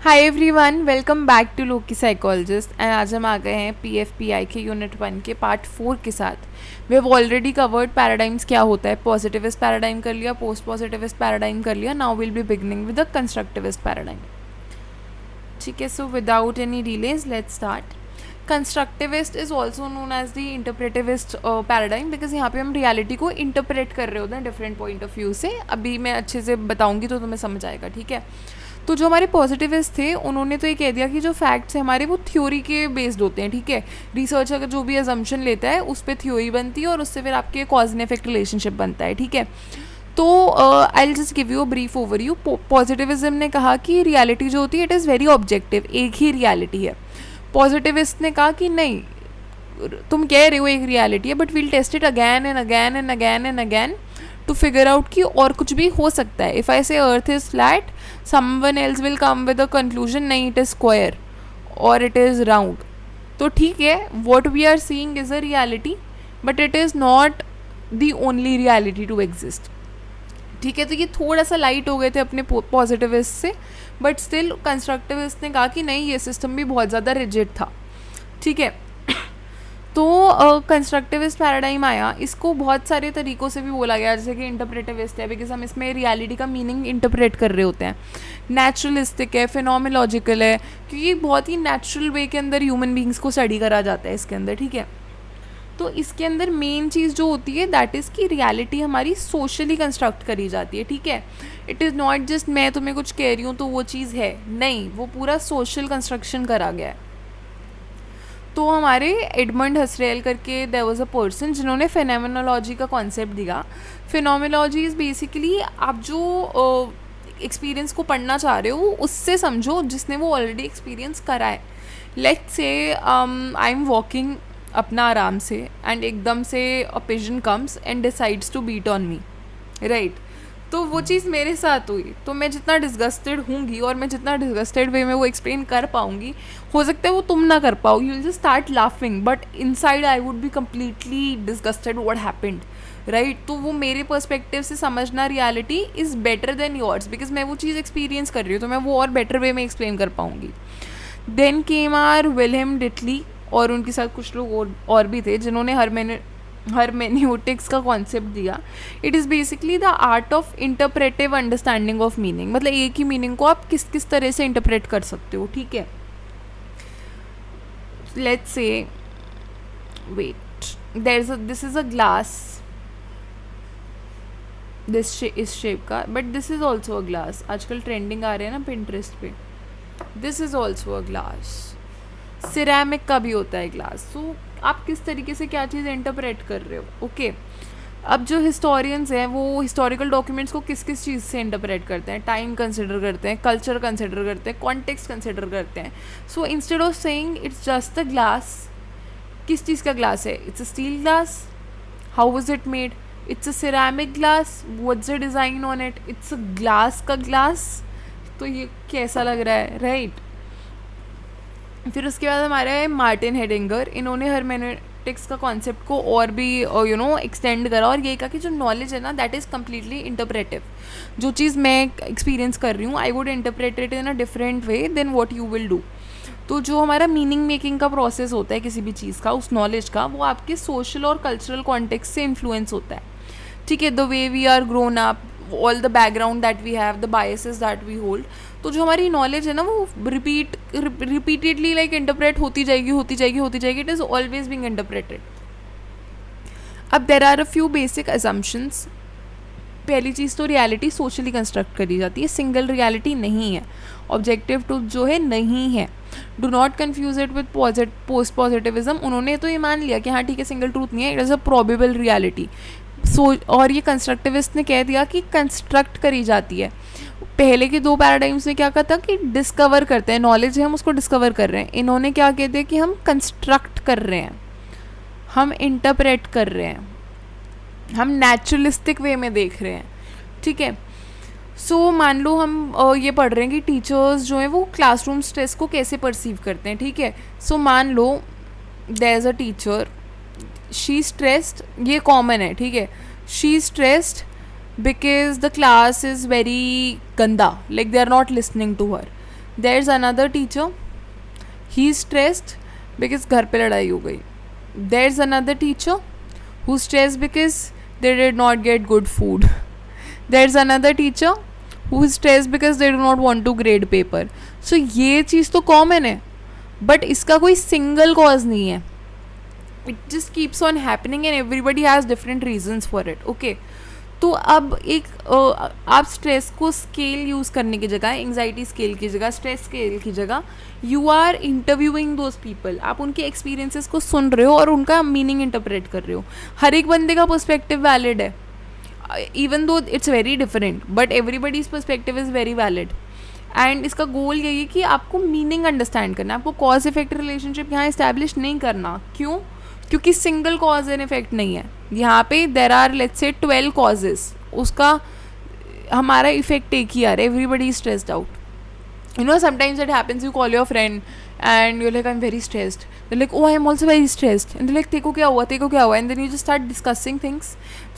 Hi everyone, welcome back to Loki psychologist. And आज हम आ गए हैं पीएफपीआई के यूनिट 1 के पार्ट 4 के साथ। We have already covered paradigms क्या होता है। पॉजिटिविस्ट पैराडाइम कर लिया, पोस्ट पॉजिटिविस्ट पैराडाइम कर लिया। Now will be beginning with the constructivist paradigm. ठीक है, so without any delays let's start. Constructivist is also known as the interpretivist paradigm, because यहाँ पे हम रियलिटी को इंटरप्रेट कर रहे होते हैं डिफरेंट पॉइंट ऑफ व्यू से। अभी मैं अच्छे से बताऊंगी तो तुम्हें समझ आएगा। ठीक है, तो जो हमारे पॉजिटिविस्ट थे उन्होंने तो ये कह दिया कि जो फैक्ट्स हैं हमारे वो थ्योरी के बेस्ड होते हैं। ठीक है, रिसर्च अगर जो भी अजम्पशन लेता है उस पर थ्योरी बनती है और उससे फिर आपके कॉज एंड इफेक्ट रिलेशनशिप बनता है। ठीक है, तो I will just give you a brief overview. Positivism ने कहा कि रियलिटी जो होती है इट इज़ वेरी ऑब्जेक्टिव, एक ही रियलिटी है। पॉजिटिविस्ट ने कहा कि नहीं, तुम कह रहे हो एक रियलिटी है but we'll test it again and again and again and again to figure out कि और कुछ भी हो सकता है। If I say earth is flat, someone else will come with a conclusion नहीं इट इज़ स्क्वायर और इट इज़ राउंड। तो ठीक है, what we are seeing is a reality but it is not the only reality to exist. ठीक है, तो ये थोड़ा सा लाइट हो गए थे अपने पॉजिटिविस्ट से, बट स्टिल कंस्ट्रक्टिविस्ट ने कहा कि नहीं, ये सिस्टम भी बहुत ज़्यादा रिजिड था। ठीक है, तो कंस्ट्रक्टिविस्ट पैराडाइम आया। इसको बहुत सारे तरीक़ों से भी बोला गया, जैसे कि इंटरप्रेटिविस्ट है बिकॉज हम इसमें रियलिटी का मीनिंग इंटरप्रेट कर रहे होते हैं। नेचुरलिस्टिक है, फिनोमिनोलॉजिकल है, क्योंकि बहुत ही नेचुरल वे के अंदर ह्यूमन बींग्स को स्टडी करा जाता है इसके अंदर। ठीक है, तो इसके अंदर मेन चीज़ जो होती है दैट इज़ कि रियलिटी हमारी सोशली कंस्ट्रक्ट करी जाती है। ठीक है, इट इज़ नॉट जस्ट मैं तुम्हें कुछ कह रही हूँ तो वो चीज़ है, नहीं, वो पूरा सोशल कंस्ट्रक्शन करा गया है। तो हमारे एडमंड हसरेल करके देयर वाज अ पर्सन जिन्होंने फेनोमेनोलॉजी का कॉन्सेप्ट दिया। फेनोमेनोलॉजी इज़ बेसिकली आप जो एक्सपीरियंस को पढ़ना चाह रहे हो उससे समझो जिसने वो ऑलरेडी एक्सपीरियंस करा है। Let's say I am walking अपना आराम से एंड एकदम से a pigeon comes and decides to beat on me, right. तो वो चीज़ मेरे साथ हुई, तो मैं जितना डिस्गस्टेड हूँगी और मैं जितना डिस्गस्टेड वे में वो एक्सप्लेन कर पाऊँगी, हो सकता है वो तुम ना कर पाओ, you will just start laughing, but inside I would be completely disgusted what happened, right. तो वो मेरे पर्सपेक्टिव से समझना reality is better than yours, because मैं वो चीज़ एक्सपीरियंस कर रही हूँ तो मैं वो और बेटर वे में एक्सप्लेन कर पाऊँगी। देन केम आर विलियम डिटली, और उनके साथ कुछ लोग और भी थे जिन्होंने हरमेन्यूटिक्स का कॉन्सेप्ट दिया। It is basically the art of interpretive understanding of meaning, मतलब एक ही मीनिंग को आप किस किस तरह से इंटरप्रेट कर सकते हो। ठीक है, let's say wait, this is a glass, इस शेप का, but this is also a glass. आजकल ट्रेंडिंग आ रहे हैं ना पिंटरेस्ट पे। This is also a glass. Ceramic का भी होता है ग्लास। तो आप किस तरीके से क्या चीज़ इंटरप्रेट कर रहे हो। ओके, अब जो हिस्टोरियंस हैं वो हिस्टोरिकल डॉक्यूमेंट्स को किस किस चीज़ से इंटरप्रेट करते हैं, टाइम कंसिडर करते हैं, कल्चर कंसिडर करते हैं, कॉन्टेक्स्ट कंसिडर करते हैं। So instead of saying it's just a glass, किस चीज़ का ग्लास है, it's a steel glass, how was it made, it's a ceramic glass, what's the design on it, it's a glass का glass. तो ये कैसा लग रहा है, राइट। फिर उसके बाद हमारे मार्टिन हेडिंगर, इन्होंने हरमेनेटिक्स का कॉन्सेप्ट को और भी एक्सटेंड करा और ये कहा कि जो नॉलेज है ना दैट इज़ कम्प्लीटली इंटरप्रेटिव। जो चीज़ मैं एक्सपीरियंस कर रही हूँ I would interpret it in a different way then what you will do. तो जो हमारा मीनिंग मेकिंग का प्रोसेस होता है किसी भी चीज़ का, उस नॉलेज का, वो आपके सोशल और कल्चरल कॉन्टेक्स्ट से इन्फ्लुएंस होता है। ठीक है, the way we are grown up, all the background that we have, the biases that we hold. तो जो हमारी नॉलेज है ना वो रिपीटेडली लाइक इंटरप्रेट होती जाएगी, it is always being interpreted. अब there are a few basic assumptions. पहली चीज़ तो रियलिटी सोशली कंस्ट्रक्ट करी जाती है, सिंगल रियलिटी नहीं है, ऑब्जेक्टिव ट्रूथ जो है नहीं है। Do not confuse it with post positivism. उन्होंने तो ये मान लिया कि हाँ ठीक है सिंगल ट्रूथ नहीं है, it is a probable reality. So और ये कंस्ट्रक्टिविस्ट ने कह दिया कि कंस्ट्रक्ट करी जाती है। पहले के दो पैराडाइम्स ने क्या कहा था कि डिस्कवर करते हैं, नॉलेज है हम उसको डिस्कवर कर रहे हैं। इन्होंने क्या कह दिया कि हम कंस्ट्रक्ट कर रहे हैं, हम इंटरप्रेट कर रहे हैं, हम नेचुरलिस्टिक वे में देख रहे हैं। ठीक है, सो मान लो हम ये पढ़ रहे हैं कि टीचर्स जो हैं वो क्लासरूम स्ट्रेस को कैसे परसीव करते हैं। ठीक है, सो मान लो there is a teacher, she stressed, ये कॉमन है। ठीक है, she stressed because the class is very ganda, like they are not listening to her. There is another teacher, he is stressed because घर पे लड़ाई हो गई. There is another teacher who stressed because they did not get good food. There is another teacher who is stressed because they do not want to grade paper. So ये चीज़ तो common है, but इसका कोई single cause नहीं है. It just keeps on happening and everybody has different reasons for it. Okay, तो अब एक आप स्ट्रेस को स्केल यूज़ करने की जगह, एंग्जाइटी स्केल की जगह, स्ट्रेस स्केल की जगह, you are interviewing those people. आप उनके एक्सपीरियंसेस को सुन रहे हो और उनका मीनिंग इंटरप्रेट कर रहे हो. हर एक बंदे का पर्सपेक्टिव वैलिड है, even though it's very different, but everybody's perspective is very valid. And इसका गोल यही है कि आपको मीनिंग अंडरस्टैंड करना है, आपको कॉज इफेक्ट रिलेशनशिप यहाँ इस्टेब्लिश नहीं करना. क्यों? क्योंकि सिंगल कॉज एंड इफेक्ट नहीं है यहाँ पे. There are let's say 12 causes, उसका हमारा इफेक्ट एक ही आ रहा है. Everybody is stressed out. You know, sometimes it happens, you call your friend and you're like, I'm very stressed. They're like, oh, I'm also very stressed. And they're like, तेको क्या हुआ? And then you just start discussing things.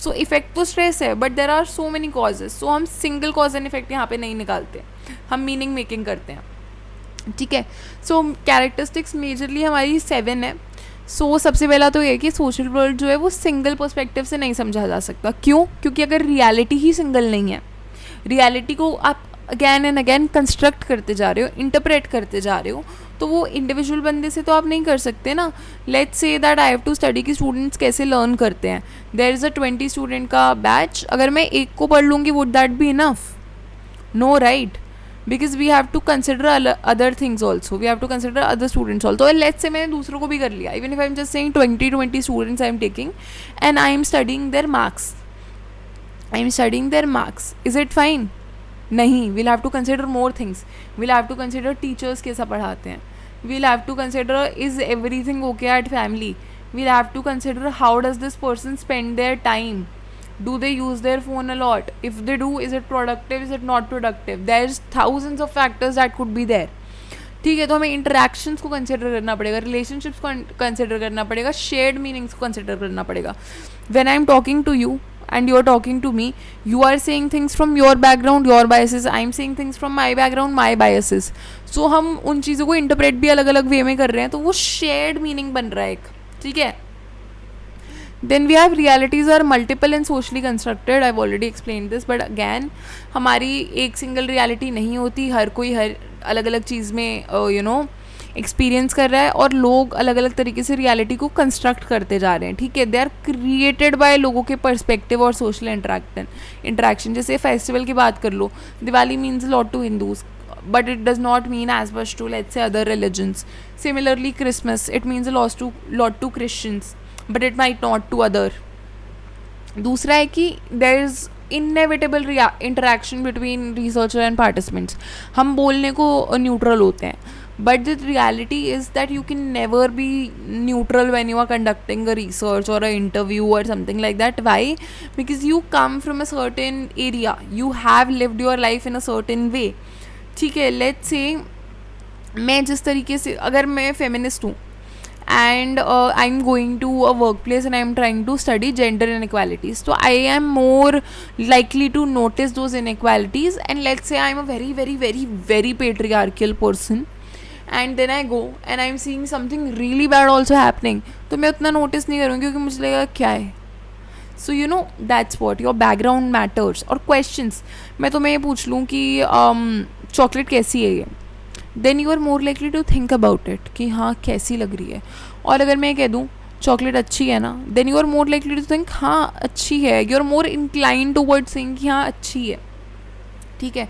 So effect तो stress है, but there are so many causes. So हम single cause and effect यहाँ पे नहीं निकालते, हम meaning making करते हैं. ठीक है. So characteristics majorly हमारी 7 है. सो सबसे पहला तो ये कि सोशल वर्ल्ड जो है वो सिंगल पर्सपेक्टिव से नहीं समझा जा सकता. क्यों? क्योंकि अगर रियलिटी ही सिंगल नहीं है, रियलिटी को आप अगैन एंड अगैन कंस्ट्रक्ट करते जा रहे हो, इंटरप्रेट करते जा रहे हो, तो वो इंडिविजुअल बंदे से तो आप नहीं कर सकते ना. Let's say that I have to study कि स्टूडेंट्स कैसे लर्न करते हैं. देयर इज़ अ 20 स्टूडेंट का बैच, अगर मैं एक को पढ़ लूँगी would that be enough? No, right? Because we have to consider other things also, we have to consider other students also. और लेट्स से मैंने दूसरों को भी कर लिया, even if I am just saying 20 students I am taking and I am studying their marks, is it fine? नहीं. We'll have to consider more things. We'll have to consider teachers कैसा पढ़ाते हैं. We'll have to consider is everything okay at family. We'll have to consider how does this person spend their time. Do they use their phone a lot? If they do, is it productive? Is it not productive? There's thousands of factors that could be there. ठीक है, तो हमें interactions को consider करना पड़ेगा, relationships को consider करना पड़ेगा, शेयर्ड मीनिंग्स को कंसिडर करना पड़ेगा. When I am talking to you and you are talking to me, you are saying things from your background, your biases, I am saying things from my background, my biases. So हम उन चीज़ों को interpret भी अलग अलग वे में कर रहे हैं, तो वो शेयर्ड मीनिंग बन रहा है एक. ठीक है. Then we have realities are multiple and socially constructed. I've already explained this, but again हमारी एक सिंगल रियलिटी नहीं होती. हर कोई हर अलग अलग चीज़ में एक्सपीरियंस कर रहा है और लोग अलग अलग तरीके से रियलिटी को कंस्ट्रक्ट करते जा रहे हैं. ठीक है. दे आर क्रिएटेड बाय लोगों के पर्सपेक्टिव और सोशल इंटरेक्शन. जैसे फेस्टिवल की बात कर लो, Diwali means lot to Hindus, but it does not mean as much to, let's say, other religions. Similarly, Christmas, it means a lot to Christians, but it might not to other. दूसरा है कि there is inevitable interaction between researcher and participants. हम बोलने को neutral होते हैं, but the reality is that you can never be neutral when you are conducting a research or an interview or something like that. Why? Because you come from a certain area, you have lived your life in a certain way. ठीक है. Let's से मैं जिस तरीके से, अगर मैं feminist हूँ and I am going to a work place and I am trying to study gender inequalities, तो I am more likely to notice those inequalities. And let's say I am a very very very very patriarchal person and then I go and I am seeing something really bad also happening, तो मैं उतना notice नहीं करूँगी क्योंकि मुझे लगेगा क्या है. So you know that's what your background matters. और क्वेश्चंस, मैं तुम्हें ये पूछ लूँ कि चॉकलेट कैसी है ये, then you are more likely to think about it कि हाँ कैसी लग रही है. और अगर मैं कह दूँ चॉकलेट अच्छी है ना, then you are more likely to think हाँ अच्छी है. You are more incline toward saying कि हाँ अच्छी है. ठीक है.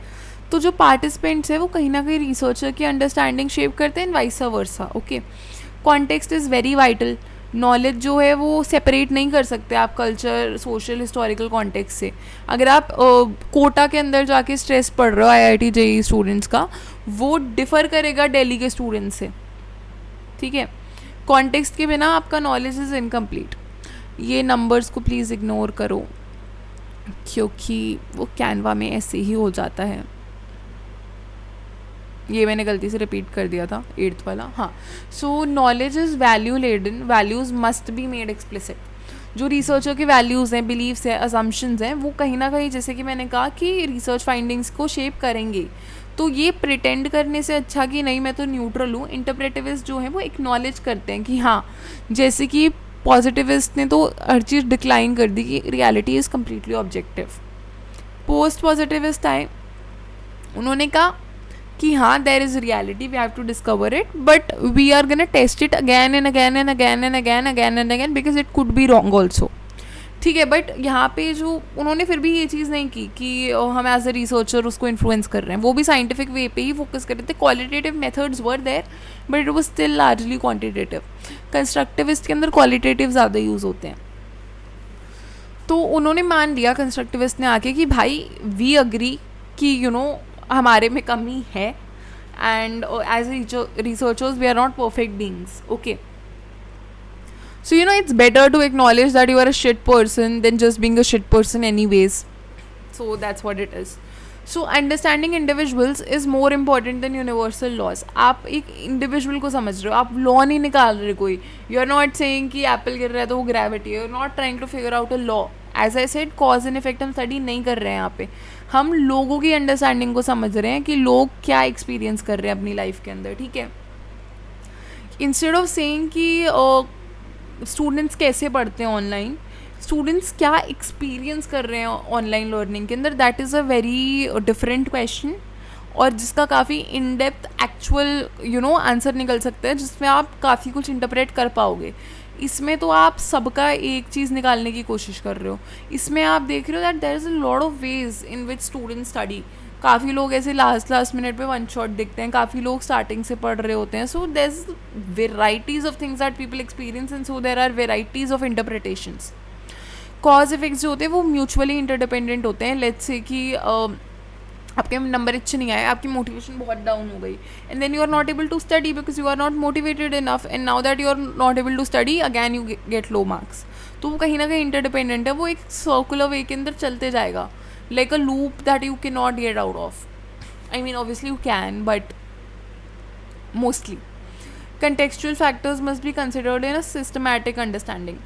तो जो पार्टिसिपेंट्स है वो कहीं ना कहीं रिसर्चर की अंडरस्टैंडिंग शेप करते हैं, vice versa. Okay. Context is very vital. Knowledge जो है वो सेपरेट नहीं कर सकते आप कल्चर, सोशल, हिस्टोरिकल कॉन्टेक्स्ट से. अगर आप कोटा के अंदर जाके स्ट्रेस पढ़ रहे हो IIT JEE स्टूडेंट्स का, वो डिफ़र करेगा दिल्ली के स्टूडेंट्स से. ठीक है. कॉन्टेक्स्ट के बिना आपका नॉलेज इज़ इनकम्प्लीट. ये नंबर्स को प्लीज़ इग्नोर करो क्योंकि वो कैनवा में ऐसे ही हो जाता है. ये मैंने गलती से रिपीट कर दिया था 8th वाला. हाँ. So knowledge is value laden, values must be made explicit. जो रिसर्चर के वैल्यूज़ हैं, बिलीव्स हैं, असम्पशंस हैं, वो कहीं ना कहीं, जैसे कि मैंने कहा कि रिसर्च फाइंडिंग्स को शेप करेंगे. तो ये प्रिटेंड करने से अच्छा कि नहीं मैं तो न्यूट्रल हूँ, इंटरप्रेटिविस्ट जो है वो एक्नॉलेज करते हैं कि हाँ, जैसे कि पॉजिटिविस्ट ने तो हर चीज़ डिक्लाइन कर दी कि reality is completely objective. Post positivist आए, उन्होंने कहा कि हाँ there is reality, we have to discover it, but we are gonna test it again and again and again and again again and again because it could be wrong also. ठीक है, but यहाँ पे जो उन्होंने फिर भी ये चीज़ नहीं की कि हम एज अ रिसर्चर उसको इन्फ्लुएंस कर रहे हैं, वो भी साइंटिफिक वे पे ही फोकस कर रहे थे। Qualitative methods were there but it was still largely quantitative. Constructivist के अंदर क्वालिटेटिव ज़्यादा यूज़ होते हैं। तो उन्होंने मान लिया कंस्ट्रक्टिविस्ट ने आके कि भाई वी अग्री कि हमारे में कमी है and as researchers we are not perfect beings, okay. So it's better to acknowledge that you are a shit person than just being a shit person anyways. So that's what it is. So understanding individuals is more important than universal laws. आप एक individual को समझ रहे हो, आप law नहीं निकाल रहे कोई. You are not saying कि apple गिर रहा है तो वो gravity है. You are not trying to figure out a law. As I said, cause and effect हम study नहीं कर रहे हैं यहाँ पे. हम लोगों की अंडरस्टैंडिंग को समझ रहे हैं कि लोग क्या एक्सपीरियंस कर रहे हैं अपनी लाइफ के अंदर, ठीक है। इंस्टेड ऑफ सेइंग कि स्टूडेंट्स कैसे पढ़ते हैं ऑनलाइन, स्टूडेंट्स क्या एक्सपीरियंस कर रहे हैं ऑनलाइन लर्निंग के अंदर, that is a very different question और जिसका काफ़ी इन डेप्थ एक्चुअल आंसर निकल सकता है, जिसमें आप काफ़ी कुछ इंटरप्रेट कर पाओगे। इसमें तो आप सबका एक चीज़ निकालने की कोशिश कर रहे हो, इसमें आप देख रहे हो that there is a lot of ways in which students study. काफ़ी लोग ऐसे लास्ट मिनट पे वन शॉट दिखते हैं, काफ़ी लोग स्टार्टिंग से पढ़ रहे होते हैं। So there is varieties of things that people experience and so there are varieties of interpretations. Cause effects जो होते हैं वो म्यूचुअली इंटरडिपेंडेंट होते हैं। लेट्स से कि आपके नंबर अच्छे नहीं आए, आपकी मोटिवेशन बहुत डाउन हो गई and then you are not able to study because you are not motivated enough and now that you are not able to study again you get low marks. तो वो कहीं ना कहीं इंटरडिपेंडेंट है, वो एक सर्कुलर वे के अंदर चलते जाएगा, like a loop that you cannot get out of. I mean obviously you can but mostly contextual factors must be considered in a systematic understanding.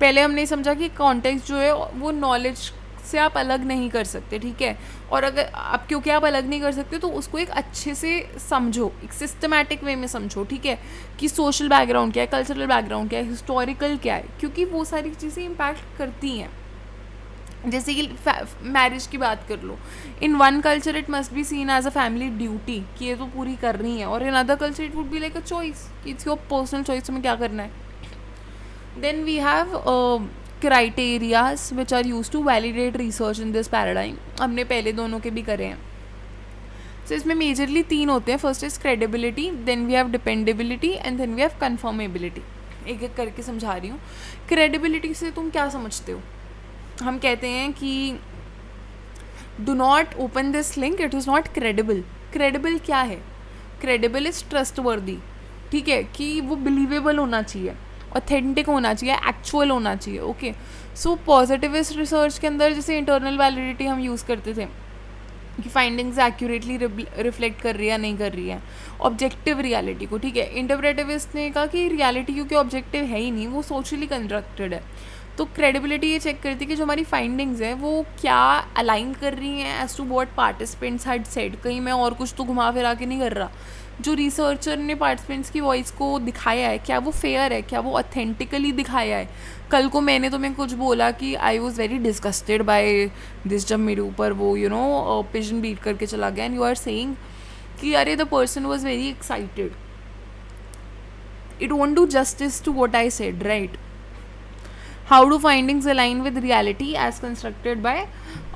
पहले हमने समझा कि context जो है वो knowledge से आप अलग नहीं कर सकते, ठीक है। और अगर आप क्योंकि आप अलग नहीं कर सकते तो उसको एक अच्छे से समझो, एक सिस्टमैटिक वे में समझो, ठीक है, कि सोशल बैकग्राउंड क्या है, कल्चरल बैकग्राउंड क्या है, हिस्टोरिकल क्या है, क्योंकि वो सारी चीज़ें इम्पैक्ट करती हैं। जैसे कि मैरिज की बात कर लो, in one culture it must be seen as a family duty कि ये तो पूरी करनी है, और in other culture it would be like a choice कि इट्स योर पर्सनल चॉइस, तुम्हें क्या करना है। Then we have criterias which are use to validate research in this paradigm. हमने पहले दोनों के भी करे हैं। सो इसमें मेजरली 3 होते हैं। First is credibility, then we have dependability and then we have confirmability. एक एक करके समझा रही हूँ। क्रेडिबिलिटी से तुम क्या समझते हो? हम कहते हैं कि do not open this link, it is not credible. Credible क्या है? क्रेडिबल इज़ ट्रस्टवर्दी, ठीक है, कि वो बिलीवेबल होना चाहिए, ऑथेंटिक होना चाहिए, एक्चुअल होना चाहिए, ओके। सो पॉजिटिविस्ट रिसर्च के अंदर जैसे इंटरनल वैलिडिटी हम यूज़ करते थे कि फाइंडिंग्स एक्यूरेटली रिफ्लेक्ट कर रही है या नहीं कर रही है ऑब्जेक्टिव रियलिटी को, ठीक है। इंटरप्रेटिविस्ट ने कहा कि रियलिटी क्योंकि ऑब्जेक्टिव है ही नहीं, वो सोशली कंस्ट्रक्टेड है। तो क्रेडिबिलिटी ये चेक करती है कि जो हमारी फाइंडिंग्स हैं वो क्या अलाइन कर रही हैं as to what participants had said. कहीं मैं और कुछ तो घुमा फिरा के नहीं कर रहा। जो रिसर्चर ने पार्टिसिपेंट्स की वॉइस को दिखाया है क्या वो फेयर है, क्या वो ऑथेंटिकली दिखाया है। कल को मैंने तुम्हें कुछ बोला कि I was very disgusted by this, जब मेरे ऊपर वो पिजन बीट करके चला गया, एंड यू आर सेइंग कि अरे the person was very excited, it won't do justice to what I said, right. How do findings align with reality as constructed by,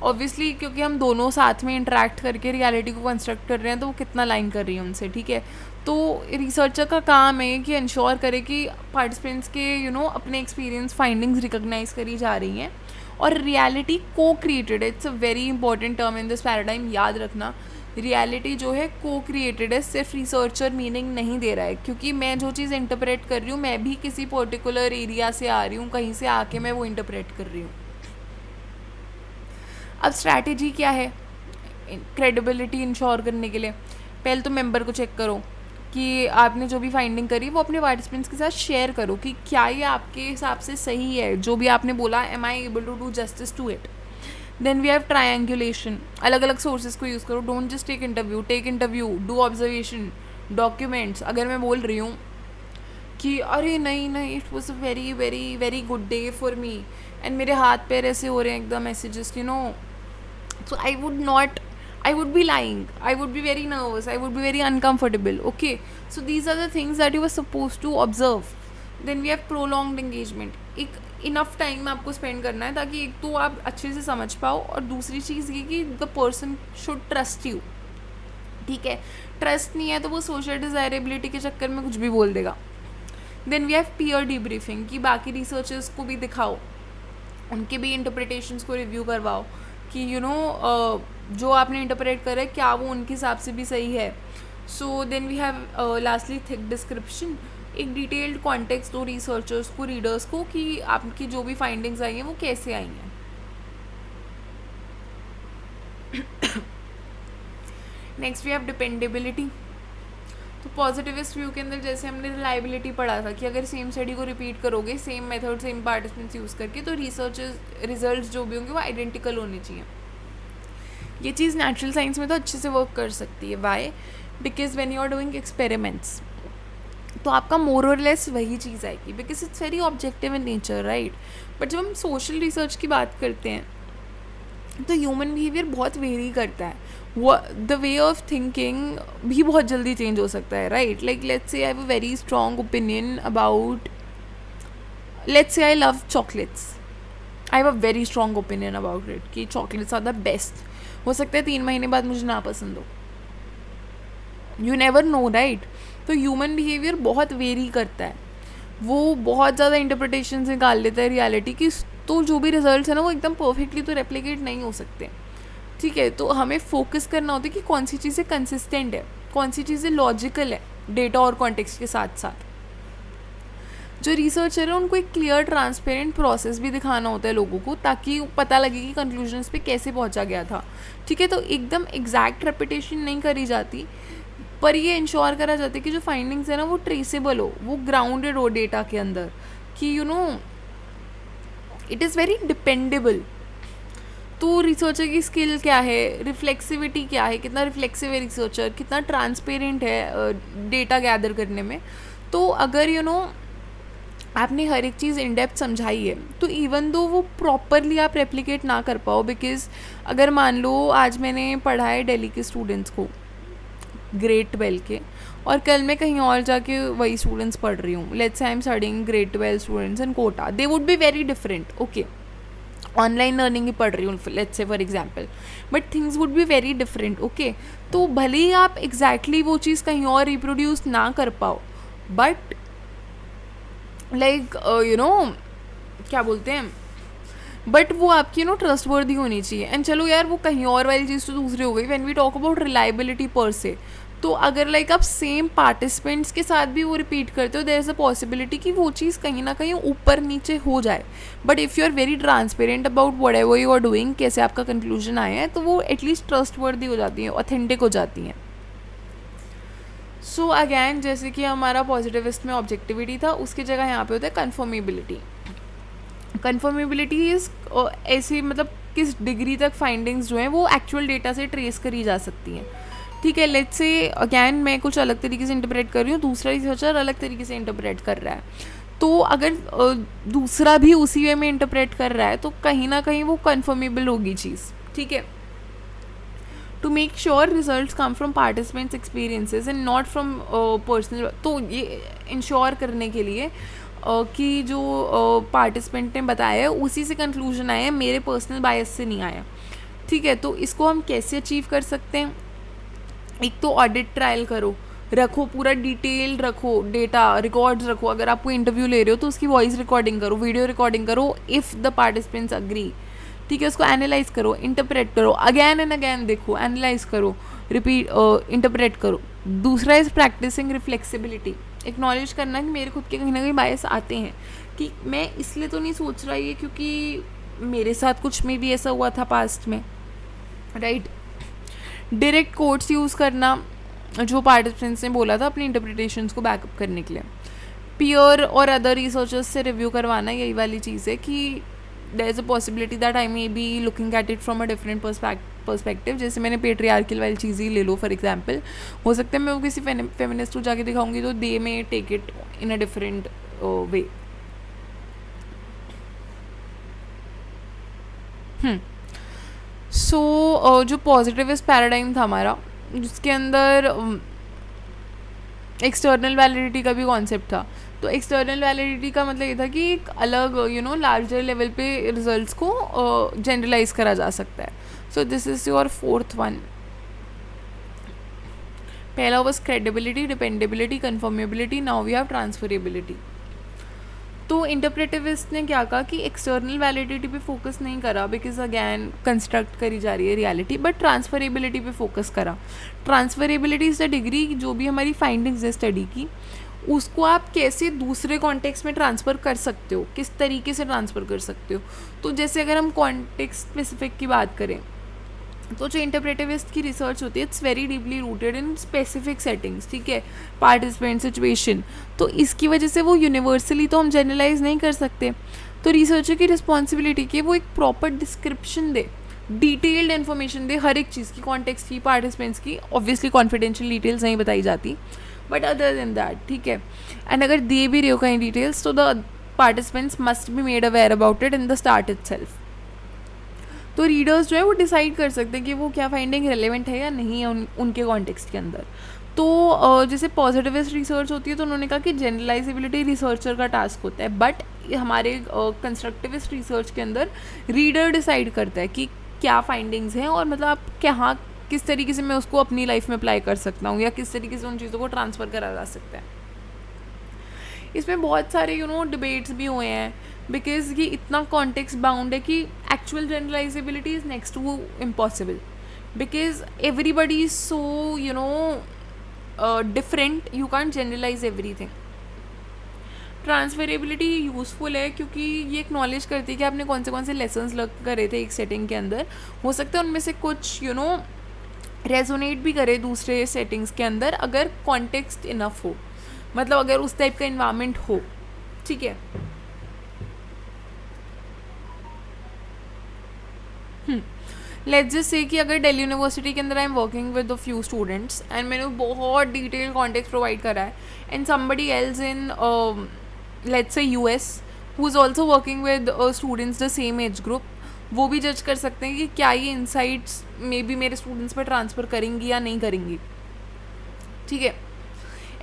obviously क्योंकि हम दोनों साथ में इंटरेक्ट करके रियलिटी को कंस्ट्रक्ट कर रहे हैं तो वो कितना लाइन कर रही है उनसे, ठीक है। तो रिसर्चर का काम है कि इंश्योर करे कि पार्टिसिपेंट्स के अपने एक्सपीरियंस फाइंडिंग्स रिकॉग्नाइज करी जा रही हैं और रियलिटी को क्रिएटेड है। It's a very important term in this paradigm, याद रखना। रियलिटी जो है को क्रिएटेड है, सिर्फ रिसर्चर मीनिंग नहीं दे रहा है, क्योंकि मैं जो चीज़ इंटरप्रेट कर रही हूँ मैं भी किसी पर्टिकुलर एरिया से आ रही हूँ, कहीं से आके मैं वो इंटरप्रेट कर रही हूँ। अब स्ट्रैटेजी क्या है क्रेडिबिलिटी इंश्योर करने के लिए? पहले तो मेंबर को चेक करो कि आपने जो भी फाइंडिंग करी वो अपने पार्टिसिपेंट्स के साथ शेयर करो कि क्या ये आपके हिसाब से सही है, जो भी आपने बोला, am I able to do justice to it. Then we have triangulation, अलग अलग सोर्सेज को यूज़ करो, don't just take interview, do observation, documents. अगर मैं बोल रही हूँ कि अरे नहीं नहीं it was a very very very good day for me, and मेरे हाथ पैर ऐसे हो रहे हैं एकदम ऐसे just so I would be lying, I would be very nervous, I would be very uncomfortable. Okay, so these are the things that you were supposed to observe. Then we have prolonged engagement. एक enough time आपको spend करना है ताकि एक तो आप अच्छे से समझ पाओ, और दूसरी चीज़ ये कि the person should trust you. ठीक है, ट्रस्ट नहीं है तो वो सोशल डिज़ायरेबिलिटी के चक्कर में कुछ भी बोल देगा. Then we have peer debriefing, कि बाकी रिसर्चर्स को भी दिखाओ, उनके भी इंटरप्रिटेशंस को रिव्यू करवाओ कि जो आपने इंटरप्रेट करा है क्या वो उनके हिसाब से भी सही है. So then we have lastly thick description, एक डिटेल्ड कॉन्टेक्स्ट दो रिसर्चर्स को, रीडर्स को, कि आपकी जो भी फाइंडिंग्स आई हैं वो कैसे आई हैं. Next we have dependability. तो पॉजिटिविस्ट व्यू के अंदर जैसे हमने रिलायबिलिटी पढ़ा था कि अगर सेम स्टडी को रिपीट करोगे same method same participants use करके तो रिजल्ट्स जो भी होंगे वो आइडेंटिकल होने चाहिए. ये चीज़ नेचुरल साइंस में तो अच्छे से वर्क कर सकती है. Why? Because when you are doing experiments तो आपका मोर और लेस वही चीज़ आएगी, because it's very objective in nature, right. But जब हम सोशल रिसर्च की बात करते हैं तो ह्यूमन बिहेवियर बहुत वेरी करता है, वो द वे ऑफ थिंकिंग भी बहुत जल्दी चेंज हो सकता है, right. Like let's say I have a very strong opinion about, let's say I love chocolates, I have a very strong opinion about it कि चॉकलेट्स आर द बेस्ट. हो सकता है 3 महीने बाद मुझे ना पसंद हो, यू नेवर नो, राइट. तो ह्यूमन बिहेवियर बहुत वेरी करता है, वो बहुत ज़्यादा इंटरप्रिटेशन निकाल लेता है रियलिटी की. तो जो भी रिजल्ट्स है ना वो एकदम परफेक्टली तो रेप्लिकेट नहीं हो सकते. ठीक है, तो हमें फोकस करना होता है कि कौन सी चीज़ें कंसिस्टेंट है, कौन सी चीज़ें लॉजिकल है डेटा और कॉन्टेक्स्ट के साथ साथ. जो रिसर्चर है उनको एक क्लियर ट्रांसपेरेंट प्रोसेस भी दिखाना होता है लोगों को, ताकि पता लगे कि कंक्लूजन्स पे कैसे पहुंचा गया था. ठीक है, तो एकदम एग्जैक्ट रेपिटेशन नहीं करी जाती, पर ये इंश्योर करा जाता है कि जो फाइंडिंग्स है ना वो ट्रेसेबल हो, वो ग्राउंडेड हो डेटा के अंदर, कि इट इज़ वेरी डिपेंडेबल. तो रिसर्चर की स्किल क्या है, रिफ्लेक्सिविटी क्या है, कितना रिफ्लेक्सिव है रिसर्चर, कितना ट्रांसपेरेंट है डेटा गैदर करने में. तो अगर आपने हर एक चीज़ इन डेप्थ समझाई है तो इवन दो वो प्रॉपरली आप रेप्लिकेट ना कर पाओ, बिकॉज अगर मान लो आज मैंने पढ़ा है दिल्ली के स्टूडेंट्स को ग्रेड 12 के, और कल मैं कहीं और जाके वही स्टूडेंट्स पढ़ रही हूँ, let's say I am studying grade 12 students in Kota, they would be very different. Okay, online learning ही पढ़ रही हूँ let's say for example, but things would be very different. Okay, तो भले ही आप एग्जैक्टली वो चीज़ कहीं और रिप्रोड्यूस ना कर पाओ, बट लाइक क्या बोलते हैं, बट वो आपकी ट्रस्ट वर्दी होनी चाहिए. एंड चलो यार वो कहीं और वाली चीज़ तो दूसरी हो गई. When we talk about reliability per se, तो अगर लाइक आप सेम पार्टिसिपेंट्स के साथ भी वो रिपीट करते हो, देयर इज़ अ पॉसिबिलिटी कि वो चीज़ कहीं ना कहीं ऊपर नीचे हो जाए. But if you are very transparent about whatever you are doing, कैसे आपका कंक्लूजन आया है, तो वो एटलीस्ट ट्रस्ट वर्दी हो जाती हैं, ऑथेंटिक हो जाती हैं. सो अगैन जैसे कि हमारा पॉजिटिविस्ट में ऑब्जेक्टिविटी था, उसकी जगह यहाँ पे होता है कन्फर्मेबिलिटी. कन्फर्मेबिलिटी इज़ ऐसी मतलब किस डिग्री तक फाइंडिंग्स जो हैं वो एक्चुअल डेटा से ट्रेस करी जा सकती हैं. ठीक है, लेट्स से अगैन मैं कुछ अलग तरीके से इंटरप्रेट कर रही हूँ, दूसरा रिसर्चर अलग तरीके से इंटरप्रेट कर रहा है. तो अगर दूसरा भी उसी वे में इंटरप्रेट कर रहा है तो कहीं ना कहीं वो कन्फर्मेबल होगी चीज़. ठीक है, to make sure results come from participants experiences and not from personal. तो ये इंश्योर करने के लिए कि जो पार्टिसिपेंट ने बताया है उसी से कंक्लूजन आया है, मेरे पर्सनल बायस से नहीं आया. ठीक है, तो इसको हम कैसे अचीव कर सकते हैं? एक तो ऑडिट ट्रायल करो, रखो पूरा डिटेल रखो, डेटा रिकॉर्ड्स रखो. अगर आप कोई इंटरव्यू ले रहे हो तो उसकी वॉइस रिकॉर्डिंग करो, वीडियो रिकॉर्डिंग करो, इफ़ द पार्टिसिपेंट्स अग्री. ठीक है, उसको एनालाइज करो, इंटरप्रेट करो, अगैन एंड अगैन देखो, एनालाइज करो, रिपीट इंटरप्रेट करो. दूसरा इज़ प्रैक्टिसिंग रिफ्लेक्सिबिलिटी, एक्नॉलेज करना कि मेरे खुद के कहीं ना कहीं बायस आते हैं, कि मैं इसलिए तो नहीं सोच रहा ये क्योंकि मेरे साथ कुछ में भी ऐसा हुआ था पास्ट में, राइट. डायरेक्ट कोट्स यूज़ करना जो पार्टिसिपेंट्स ने बोला था अपनी इंटरप्रिटेशंस को बैकअप करने के लिए. पीयर और अदर रिसर्चर्स से रिव्यू करवाना, यही वाली चीज़ है कि there is a possibility that I may be looking at it from a different perspective. जैसे मैंने पेट्रियार्कल वाली चीज़ ही ले लो फॉर एग्जाम्पल, हो सकता है मैं वो किसी फेमिनिस्ट को जाके दिखाऊंगी तो they may take it in a different way. So जो पॉजिटिविस्ट पैराडाइम था हमारा, जिसके अंदर एक्सटर्नल वैलिडिटी का भी कॉन्सेप्ट था. तो एक्सटर्नल वैलिडिटी का मतलब ये था कि एक अलग लार्जर लेवल पे रिजल्ट्स को जनरलाइज करा जा सकता है. So this is your fourth one. पहला was credibility, dependability, confirmability. Now we have transferability. तो इंटरप्रेटिविस्ट ने क्या कहा कि एक्सटर्नल वैलिडिटी पे फोकस नहीं करा बिकॉज अगैन कंस्ट्रक्ट करी जा रही है रियलिटी, बट ट्रांसफरेबिलिटी पे फोकस करा. ट्रांसफरेबिलिटी इज़ द डिग्री जो भी हमारी फाइंडिंग्स है स्टडी की, उसको आप कैसे दूसरे कॉन्टेक्स्ट में ट्रांसफ़र कर सकते हो, किस तरीके से ट्रांसफ़र कर सकते हो. तो जैसे अगर हम कॉन्टेक्स्ट स्पेसिफिक की बात करें, तो जो इंटरप्रेटिविस्ट की रिसर्च होती है it's very deeply rooted in specific settings. ठीक है, पार्टिसिपेंट, सिचुएशन. तो इसकी वजह से वो यूनिवर्सली तो हम जनरलाइज नहीं कर सकते. तो रिसर्चर की रिस्पॉन्सिबिलिटी की वो एक प्रॉपर डिस्क्रिप्शन दे, डिटेल्ड इन्फॉर्मेशन दे हर एक चीज़ की, कॉन्टेक्स्ट की, पार्टिसिपेंट्स की. ऑब्वियसली कॉन्फिडेंशियल डिटेल्स नहीं बताई जाती, बट अदर देन दैट. ठीक है, एंड अगर दे भी रहे हो कहीं डिटेल्स तो the participants must be made aware about it in the start itself. तो रीडर्स जो है वो डिसाइड कर सकते हैं कि वो क्या फाइंडिंग रेलेवेंट है या नहीं है उनके कॉन्टेक्स्ट के अंदर. तो जैसे पॉजिटिविस्ट रिसर्च होती है तो उन्होंने कहा कि जनरलाइजेबिलिटी रिसर्चर का टास्क होता है, बट हमारे कंस्ट्रक्टिविस्ट रिसर्च के अंदर रीडर डिसाइड करता है कि क्या फाइंडिंग्स हैं और मतलब आप क्या किस तरीके से मैं उसको अपनी लाइफ में अप्लाई कर सकता हूँ या किस तरीके से उन चीज़ों को ट्रांसफ़र करा जा सकता है. इसमें बहुत सारे डिबेट्स भी हुए हैं बिकॉज ये इतना कॉन्टेक्स्ट बाउंड है कि actual generalisability is next to impossible because everybody is so different, you can't generalise everything. Transferability useful है क्योंकि ये एक्नॉलेज करती है कि आपने कौन से लेसन्स लर्न करे थे एक सेटिंग के अंदर. हो सकता है उनमें से कुछ रेजोनेट भी करे दूसरे सेटिंग्स के अंदर अगर कॉन्टेक्स्ट इनफ हो, मतलब अगर उस टाइप का इन्वायरमेंट हो. ठीक है, लेट्स जस्ट से कि अगर दिल्ली यूनिवर्सिटी के अंदर I am working with a few students and मैंने बहुत डिटेल कॉन्टेक्स्ट प्रोवाइड करा है and somebody else in let's say US who is also working with students the same age group, वो भी जज कर सकते हैं कि क्या ये इंसाइट्स मे बी मेरे स्टूडेंट्स पर ट्रांसफ़र करेंगी या नहीं करेंगी. ठीक है,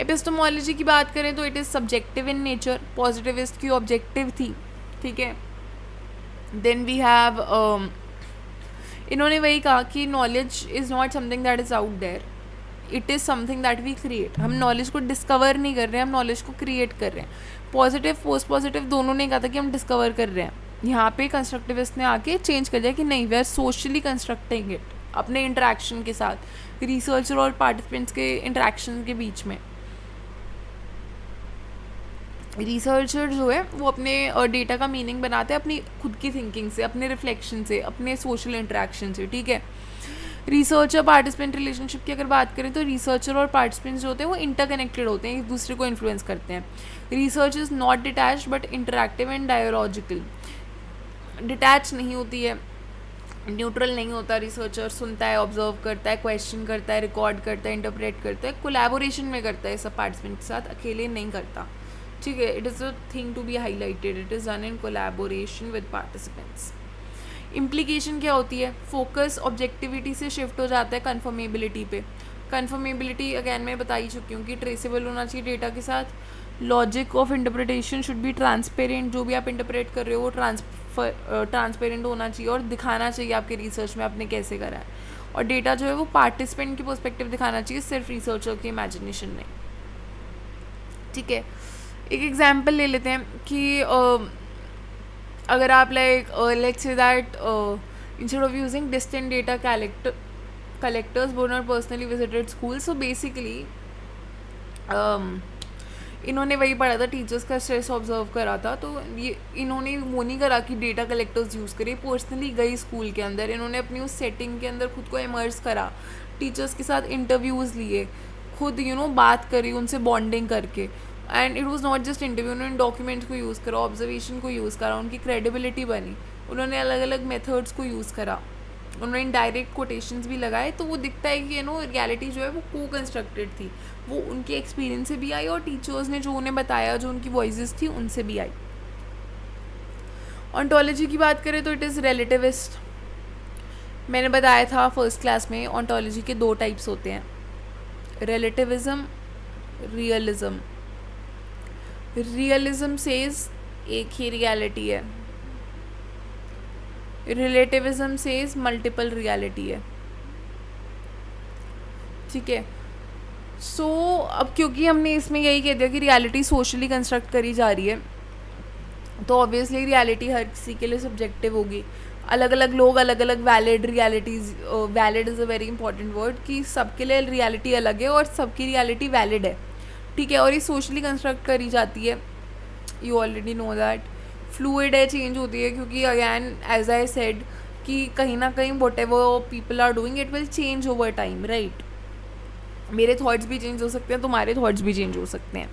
एपिस्टेमोलॉजी की बात करें तो it is subjective in nature, positivist की ऑब्जेक्टिव थी. ठीक है, देन वी हैव इन्होंने वही कहा कि knowledge is not something that is out there, it is something that we create. हम नॉलेज को डिस्कवर नहीं कर रहे हैं, हम नॉलेज को क्रिएट कर रहे हैं. पॉजिटिव पोस्ट पॉजिटिव दोनों ने कहा था कि हम डिस्कवर कर रहे हैं. यहाँ पे कंस्ट्रक्टिविस्ट ने आके चेंज कर दिया कि नहीं, we are socially constructing it अपने इंटरेक्शन के साथ, रिसर्चर और पार्टिसिपेंट्स के इंटरेक्शन के बीच में. रिसर्चर जो है वो अपने डेटा का मीनिंग बनाते हैं अपनी खुद की थिंकिंग से, अपने रिफ्लेक्शन से, अपने सोशल इंटरेक्शन से. ठीक है, रिसर्चर पार्टिसिपेंट रिलेशनशिप की अगर बात करें तो रिसर्चर और पार्टिसिपेंट्स जो होते हैं वो इंटरकनेक्टेड होते हैं, एक दूसरे को इन्फ्लुएंस करते हैं. Research is not detach but interactive and dialogical. Detach नहीं होती है, न्यूट्रल नहीं होता. रिसर्चर सुनता है, ऑब्जर्व करता है, क्वेश्चन करता है, रिकॉर्ड करता है, इंटरप्रेट करता है, कोलैबोरेशन में करता है सब पार्टिसिपेंट के साथ, अकेले नहीं करता. ठीक है, it is a thing to be highlighted, it is done in collaboration with participants. Implication क्या होती है, फोकस ऑब्जेक्टिविटी से शिफ्ट हो जाता है कन्फर्मेबिलिटी पे. कन्फर्मेबिलिटी अगैन मैं बता ही चुकी हूँ कि ट्रेसेबल होना चाहिए डेटा के साथ. Logic of interpretation should be transparent, जो भी आप इंटरप्रेट कर रहे हो वो ट्रांसपेरेंट होना चाहिए और दिखाना चाहिए आपके रिसर्च में आपने कैसे करा है. और डेटा जो है वो पार्टिसिपेंट की पर्सपेक्टिव दिखाना चाहिए, सिर्फ रिसर्चर की इमेजिनेशन नहीं. ठीक है, एक एग्जाम्पल ले लेते हैं कि अगर आप let's say that instead of using distant data collectors Bonner personally visited school. So basically इन्होंने वही पढ़ा था, टीचर्स का स्ट्रेस ऑब्जर्व करा था. तो ये इन्होंने वो नहीं करा कि डेटा कलेक्टर्स यूज़ करे, पर्सनली गई स्कूल के अंदर, इन्होंने अपनी उस सेटिंग के अंदर खुद को इमर्स करा, टीचर्स के साथ इंटरव्यूज़ लिए, खुद बात करी उनसे, बॉन्डिंग करके. And it was not just interview, उन्होंने डॉक्यूमेंट्स को यूज़ करा, ऑब्जर्वेशन को यूज़ करा, उनकी क्रेडिबिलिटी बनी, उन्होंने अलग अलग मेथड्स को यूज़ करा, उन्होंने इनडायरेक्ट कोटेशंस भी लगाए, तो वो दिखता है कि रियलिटी जो है वो को कंस्ट्रक्टेड थी, वो उनके एक्सपीरियंस से भी आई और टीचर्स ने जो उन्हें बताया, जो उनकी वॉइसेस थी उनसे भी आई। ऑन्टोलॉजी की बात करें तो इट इज़ रिलेटिविस्ट। मैंने बताया था फर्स्ट क्लास में ऑन्टोलॉजी के 2 टाइप्स होते हैं, रिलेटिविज्म, रियलिज्म। रियलिज्म सेज एक ही रियलिटी है, रिलेटिविज्म सेज मल्टीपल रियलिटी है। ठीक है, सो अब क्योंकि हमने इसमें यही कह दिया कि रियलिटी सोशली कंस्ट्रक्ट करी जा रही है, तो ऑब्वियसली रियलिटी हर किसी के लिए सब्जेक्टिव होगी। अलग अलग लोग अलग अलग valid realities, valid is a very important word, कि सबके लिए रियलिटी अलग है और सबकी रियलिटी वैलिड है। ठीक है, और ये सोशली कंस्ट्रक्ट करी जाती है, you already know that. Fluid है, चेंज होती है, क्योंकि अगैन एज आई सेड कि कहीं ना कहीं whatever people are doing it will change over time, right. मेरे थॉट्स भी चेंज हो सकते हैं, तुम्हारे थॉट्स भी चेंज हो सकते हैं।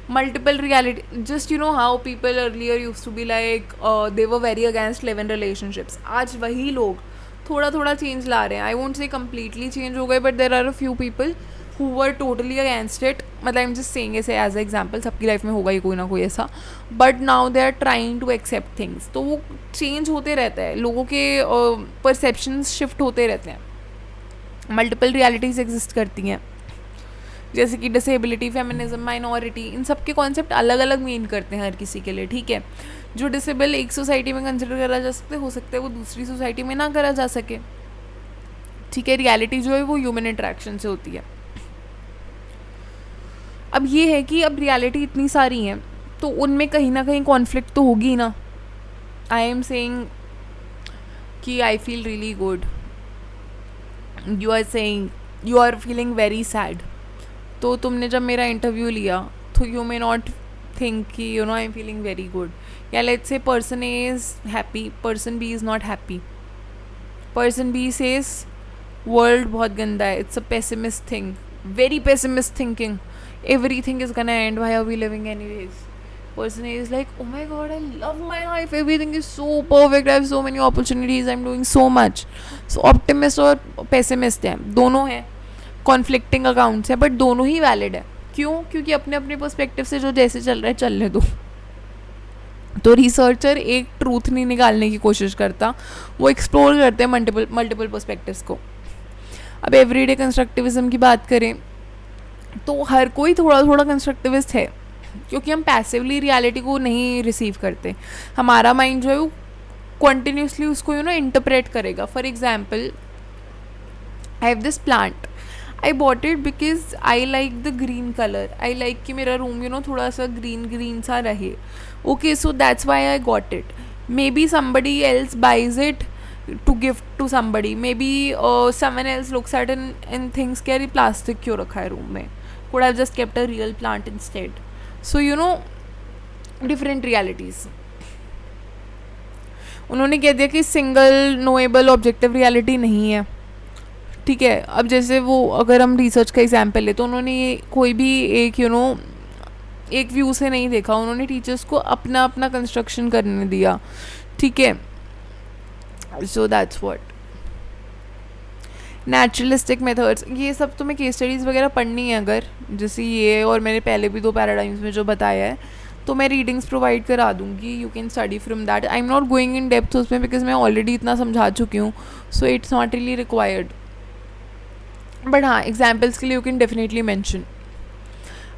Multiple reality, just you know how people earlier use to be like they were very against live in relationships, आज वही लोग थोड़ा थोड़ा चेंज ला रहे हैं। I won't say completely change हो गए, but there are a few people who were totally against it. मतलब आई एम जस्ट सेइंग ऐसे एज ए एग्जाम्पल, सबकी लाइफ में होगा ही कोई ना कोई ऐसा, but now they are trying to accept things. तो वो चेंज होते रहता है, लोगों के परसेप्शंस शिफ्ट होते रहते हैं। मल्टीपल रियलिटीज़ एग्जिस्ट करती हैं, जैसे कि डिसेबिलिटी, फेमिनिज्म, माइनॉरिटी, इन सब के कॉन्सेप्ट अलग अलग मीन करते हैं हर किसी के लिए। ठीक है, जो डिसेबल एक सोसाइटी में कंसिडर करा जा सकते हो सकता है वो दूसरी सोसाइटी में ना करा जा सके। ठीक है, रियलिटी जो है वो ह्यूमन इंटरेक्शन से होती है। अब ये है कि अब रियलिटी इतनी सारी हैं, तो उनमें कहीं ना कहीं कॉन्फ्लिक्ट तो होगी ना। आई एम सेइंग कि I feel really good, you are saying you are feeling very sad, तो तुमने जब मेरा इंटरव्यू लिया तो यू मे नॉट थिंक कि I am feeling very good, या let's say person A is happy, person B is not happy, person B says world बहुत गंदा है, it's a pessimist thing, very pessimist thinking, everything is gonna end, why are we living anyways. Person A is like, oh my god, I love my life, everything is so perfect, I have so many opportunities, I'm doing so much. So optimist और pessimist है, दोनों हैं, conflicting accounts है, but दोनों ही valid है। क्यों? क्योंकि अपने अपने पर्सपेक्टिव से जो जैसे चल रहा है चलने दो। तो रिसर्चर एक ट्रूथ नहीं निकालने की कोशिश करता, वो एक्सप्लोर करते हैं मल्टीपल पर्सपेक्टिव्स को। अब एवरीडे कंस्ट्रक्टिविज्म की बात करें तो हर कोई थोड़ा थोड़ा कंस्ट्रक्टिविस्ट है, क्योंकि हम पैसिवली रियलिटी को नहीं रिसीव करते। हमारा माइंड जो है वो कंटिन्यूसली उसको इंटरप्रेट करेगा। For example, I have this plant, I bought it because I like the green colour, I like कि मेरा रूम थोड़ा सा ग्रीन ग्रीन सा रहे। Okay, so that's why I got it. Maybe somebody else buys it to gift to somebody, maybe someone else looks at and thinks कि यार ये plastic क्यों रखा है रूम में, could have just kept a real plant instead. So different realities. उन्होंने कह दिया कि सिंगल नोएबल ऑब्जेक्टिव रियलिटी नहीं है। ठीक है, अब जैसे वो अगर हम रिसर्च का एग्जाम्पल ले तो उन्होंने ये कोई भी एक एक व्यू से नहीं देखा, उन्होंने टीचर्स को अपना अपना कंस्ट्रक्शन करने दिया। ठीक है, so that's what naturalistic methods, ये सब तुम्हें केस स्टडीज़ वगैरह पढ़नी है अगर, जैसे ये और मैंने पहले भी 2 पैराडाइम्स में जो बताया है, तो मैं रीडिंग्स प्रोवाइड करा दूँगी, you can study from that. I am not going in depth उसमें बिकॉज मैं ऑलरेडी इतना समझा चुकी हूँ, so it's not really required, but हाँ एग्जाम्पल्स के लिए यू कैन डेफिनेटली मैंशन।